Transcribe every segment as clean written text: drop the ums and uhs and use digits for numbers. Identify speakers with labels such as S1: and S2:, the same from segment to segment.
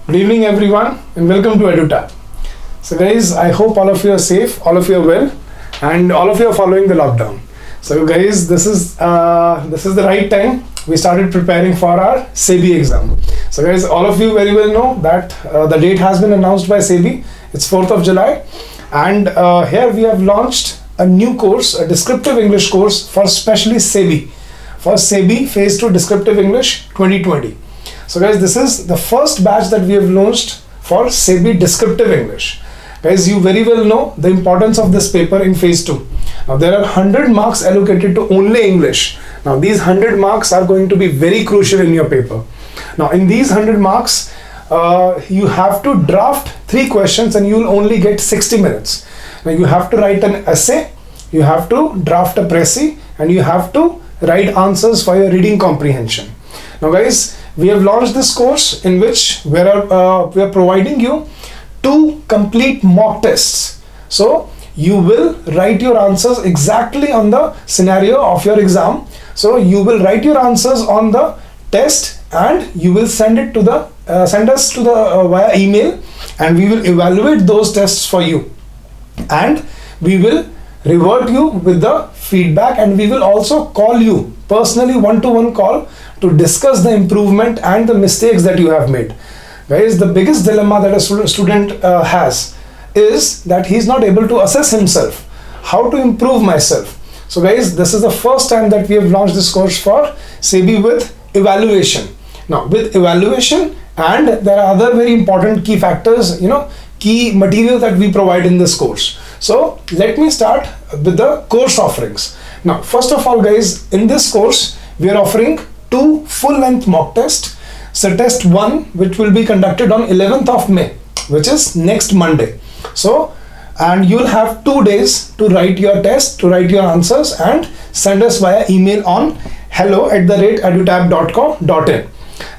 S1: Good evening everyone and welcome to EduTap. So guys, I hope all of you are safe, all of you are well, and all of you are following the lockdown. So guys, this is the right time. We started preparing for our SEBI exam. So guys, all of you very well know that the date has been announced by SEBI. It's 4th of July, and here we have launched a new course, a descriptive English course for specially SEBI, for SEBI Phase 2 Descriptive English 2020. So guys, this is the first batch that we have launched for SEBI Descriptive English. Guys, you very well know the importance of this paper in Phase 2. Now there are 100 marks allocated to only English. Now these 100 marks are going to be very crucial in your paper. Now in these 100 marks, you have to draft 3 questions and you will only get 60 minutes. Now you have to write an essay, you have to draft a précis, and you have to write answers for your reading comprehension. Now guys, we have launched this course in which we are providing you 2 complete mock tests. So you will write your answers exactly on the scenario of your exam. So you will write your answers on the test and you will send it to the us to the via email, and we will evaluate those tests for you, and we will revert you with the feedback, and we will also call you personally, one-to-one call, to discuss the improvement and the mistakes that you have made. Guys, the biggest dilemma that a student has is that he is not able to assess himself, how to improve myself. So guys, this is the first time that we have launched this course for SEBI with evaluation. Now with evaluation, and there are other very important key factors, key material that we provide in this course. So let me start with the course offerings. Now first of all guys, in this course we are offering 2 full-length mock tests. So test 1, which will be conducted on 11th of May, which is next Monday. So, and you will have 2 days to write your test, to write your answers, and send us via email on hello@edutap.co.in.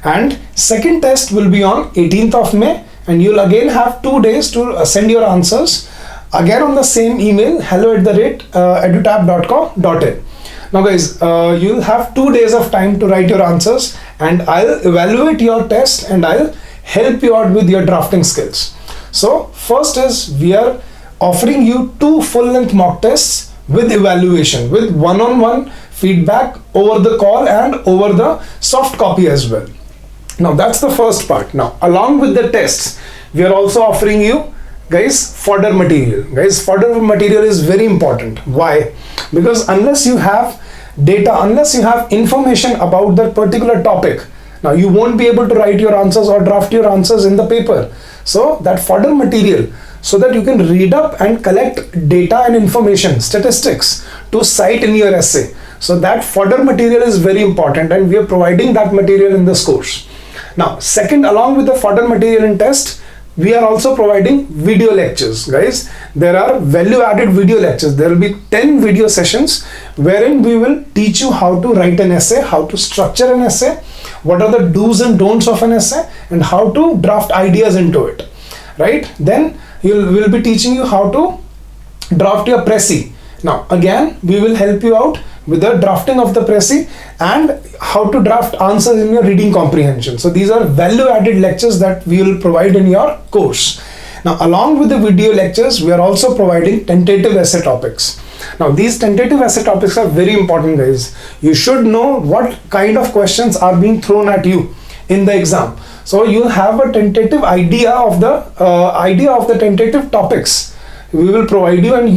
S1: And second test will be on 18th of May, and you'll again have 2 days to send your answers, again on the same email, hello@edutap.co.in. Now guys, you'll have 2 days of time to write your answers, and I'll evaluate your test and I'll help you out with your drafting skills. So first is, we are offering you 2 full-length mock tests with evaluation, with one-on-one feedback over the call and over the soft copy as well. Now that's the first part. Now along with the tests, we are also offering you guys fodder material. Guys, fodder material is very important. Why? Because unless you have data, unless you have information about that particular topic, now you won't be able to write your answers or draft your answers in the paper. So that fodder material, so that you can read up and collect data and information, statistics to cite in your essay. So that fodder material is very important, and we are providing that material in this course. Now second, along with the fodder material and test, we are also providing video lectures. Guys, there are value added video lectures. There will be 10 video sessions wherein we will teach you how to write an essay, how to structure an essay, what are the do's and don'ts of an essay, and how to draft ideas into it, right? Then we'll be teaching you how to draft your précis. Now again, we will help you out with the drafting of the précis and how to draft answers in your reading comprehension. So these are value added lectures that we will provide in your course. Now along with the video lectures, we are also providing tentative essay topics. Now these tentative essay topics are very important guys. You should know what kind of questions are being thrown at you in the exam. So you'll have a tentative idea of the tentative topics we will provide you, and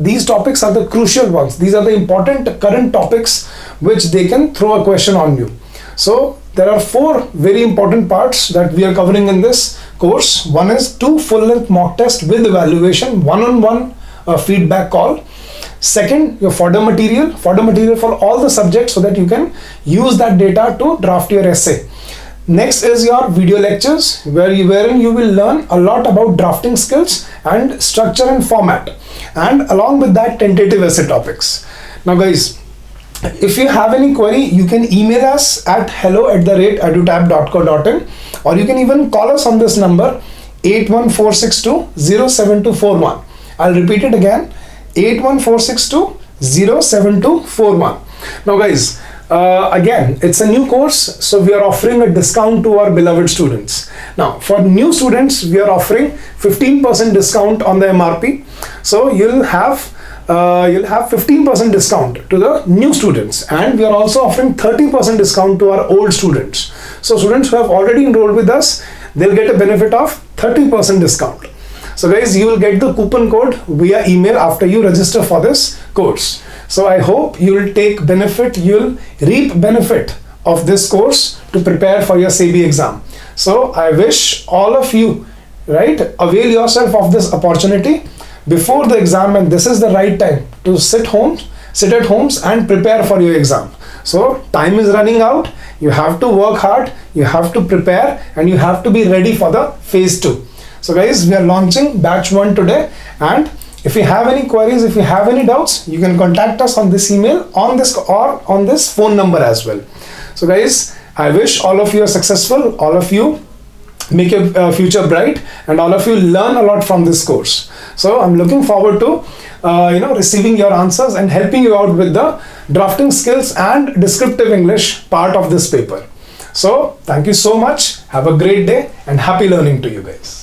S1: these topics are the crucial ones. These are the important current topics which they can throw a question on you. So there are 4 very important parts that we are covering in this course. One is 2 full-length mock tests with evaluation, one-on-one feedback call. Second, your fodder material for all the subjects, so that you can use that data to draft your essay. Next is your video lectures, wherein you will learn a lot about drafting skills and structure and format, and along with that, tentative essay topics. Now guys, if you have any query, you can email us at hello@edutap.co.in, or you can even call us on this number 81462 I'll repeat it again, 81462 07241. Now guys, again, it's a new course, so we are offering a discount to our beloved students. Now, for new students, we are offering 15% discount on the MRP. So you'll have 15% discount to the new students, and we are also offering 30% discount to our old students. So students who have already enrolled with us, they'll get a benefit of 30% discount. So guys, you will get the coupon code via email after you register for this course. So I hope you will take benefit, you'll reap benefit of this course to prepare for your SEBI exam. So I wish all of you, right, avail yourself of this opportunity before the exam, and this is the right time to sit at homes and prepare for your exam. So time is running out, you have to work hard, you have to prepare, and you have to be ready for the phase 2. So guys, we are launching batch 1 today, and if you have any queries, if you have any doubts, you can contact us on this email, on this or on this phone number as well. So guys, I wish all of you are successful, all of you make your future bright, and all of you learn a lot from this course. So I'm looking forward to receiving your answers and helping you out with the drafting skills and descriptive English part of this paper. So thank you so much. Have a great day and happy learning to you guys.